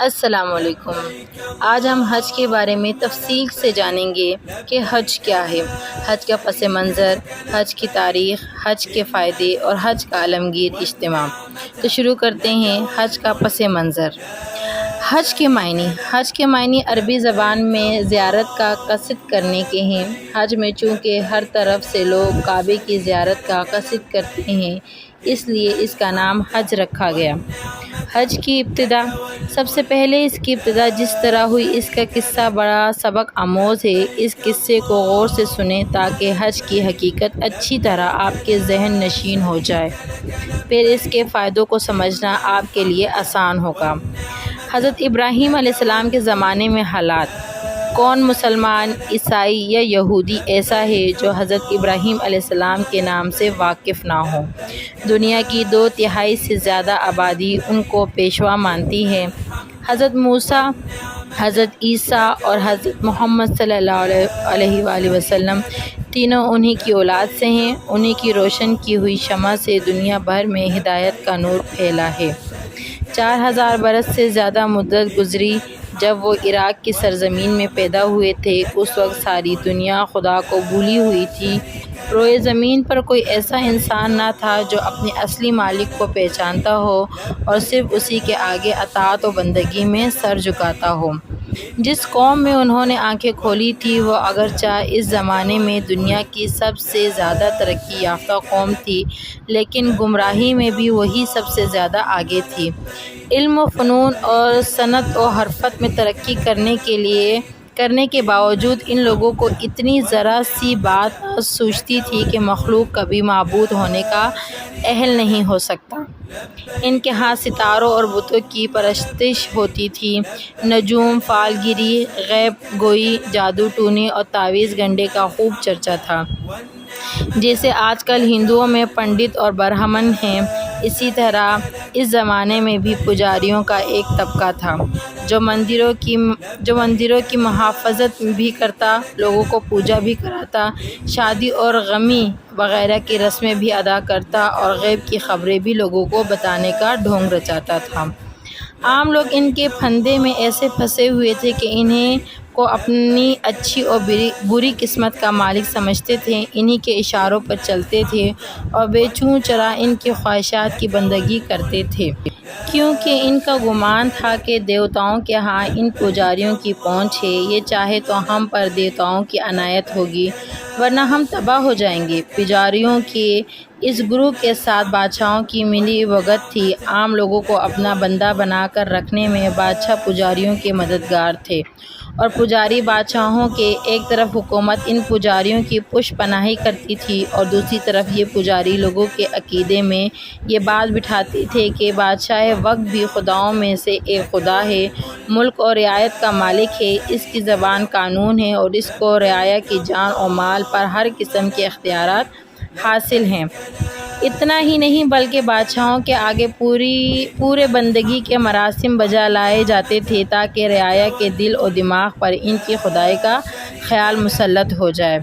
السلام علیکم۔ آج ہم حج کے بارے میں تفصیل سے جانیں گے کہ حج کیا ہے، حج کا پس منظر، حج کی تاریخ، حج کے فائدے اور حج کا عالمگیر اجتماع۔ تو شروع کرتے ہیں حج کا پس منظر۔ حج کے معنی عربی زبان میں زیارت کا قصد کرنے کے ہیں۔ حج میں چونکہ ہر طرف سے لوگ کعبے کی زیارت کا قصد کرتے ہیں، اس لیے اس کا نام حج رکھا گیا۔ حج کی ابتدا۔ سب سے پہلے اس کی ابتدا جس طرح ہوئی اس کا قصہ بڑا سبق آموز ہے۔ اس قصے کو غور سے سنیں تاکہ حج کی حقیقت اچھی طرح آپ کے ذہن نشین ہو جائے، پھر اس کے فائدوں کو سمجھنا آپ کے لیے آسان ہوگا۔ حضرت ابراہیم علیہ السلام کے زمانے میں حالات۔ کون مسلمان، عیسائی یا یہودی ایسا ہے جو حضرت ابراہیم علیہ السلام کے نام سے واقف نہ ہو؟ دنیا کی 2/3 سے زیادہ آبادی ان کو پیشوا مانتی ہے۔ حضرت موسیٰ، حضرت عیسیٰ اور حضرت محمد صلی اللہ علیہ وآلہ وسلم تینوں انہی کی اولاد سے ہیں۔ انہی کی روشن کی ہوئی شمع سے دنیا بھر میں ہدایت کا نور پھیلا ہے۔ 4000 برس سے زیادہ مدت گزری جب وہ عراق کی سرزمین میں پیدا ہوئے تھے۔ اس وقت ساری دنیا خدا کو بھولی ہوئی تھی۔ روئے زمین پر کوئی ایسا انسان نہ تھا جو اپنے اصلی مالک کو پہچانتا ہو اور صرف اسی کے آگے اطاعت و بندگی میں سر جھکاتا ہو۔ جس قوم میں انہوں نے آنکھیں کھولی تھی وہ اگرچہ اس زمانے میں دنیا کی سب سے زیادہ ترقی یافتہ قوم تھی، لیکن گمراہی میں بھی وہی سب سے زیادہ آگے تھی۔ علم و فنون اور صنعت و حرفت میں ترقی کرنے کے باوجود ان لوگوں کو اتنی ذرا سی بات نہ سوچتی تھی کہ مخلوق کبھی معبود ہونے کا اہل نہیں ہو سکتا۔ ان کے ہاں ستاروں اور بتوں کی پرستش ہوتی تھی۔ نجوم، فال گیری، غیب گوئی، جادو ٹونے اور تعویذ گنڈے کا خوب چرچا تھا۔ جیسے آج کل ہندوؤں میں پنڈت اور برہمن ہیں، اسی طرح اس زمانے میں بھی پجاریوں کا ایک طبقہ تھا جو مندروں کی محافظت بھی کرتا، لوگوں کو پوجا بھی کراتا، شادی اور غمی وغیرہ کی رسمیں بھی ادا کرتا اور غیب کی خبریں بھی لوگوں کو بتانے کا ڈھونگ رچاتا تھا۔ عام لوگ ان کے پھندے میں ایسے پھنسے ہوئے تھے کہ انہیں کو اپنی اچھی اور بری قسمت کا مالک سمجھتے تھے، انہی کے اشاروں پر چلتے تھے اور بے چوں چرا ان کی خواہشات کی بندگی کرتے تھے، کیونکہ ان کا گمان تھا کہ دیوتاؤں کے ہاں ان پجاریوں کی پہنچ ہے، یہ چاہے تو ہم پر دیوتاؤں کی عنایت ہوگی ورنہ ہم تباہ ہو جائیں گے۔ پجاریوں کے اس گروہ کے ساتھ بادشاہوں کی ملی بھگت تھی۔ عام لوگوں کو اپنا بندہ بنا کر رکھنے میں بادشاہ پجاریوں کے مددگار تھے اور پجاری بادشاہوں کے۔ ایک طرف حکومت ان پجاریوں کی پشت پناہی کرتی تھی اور دوسری طرف یہ پجاری لوگوں کے عقیدے میں یہ بات بٹھاتے تھے کہ بادشاہ وقت بھی خداؤں میں سے ایک خدا ہے، ملک اور رعایت کا مالک ہے، اس کی زبان قانون ہے اور اس کو رعایا کی جان اور مال پر ہر قسم کے اختیارات حاصل ہیں۔ اتنا ہی نہیں بلکہ بادشاہوں کے آگے پورے بندگی کے مراسم بجا لائے جاتے تھے تاکہ رعایا کے دل و دماغ پر ان کی خدائی کا خیال مسلط ہو جائے۔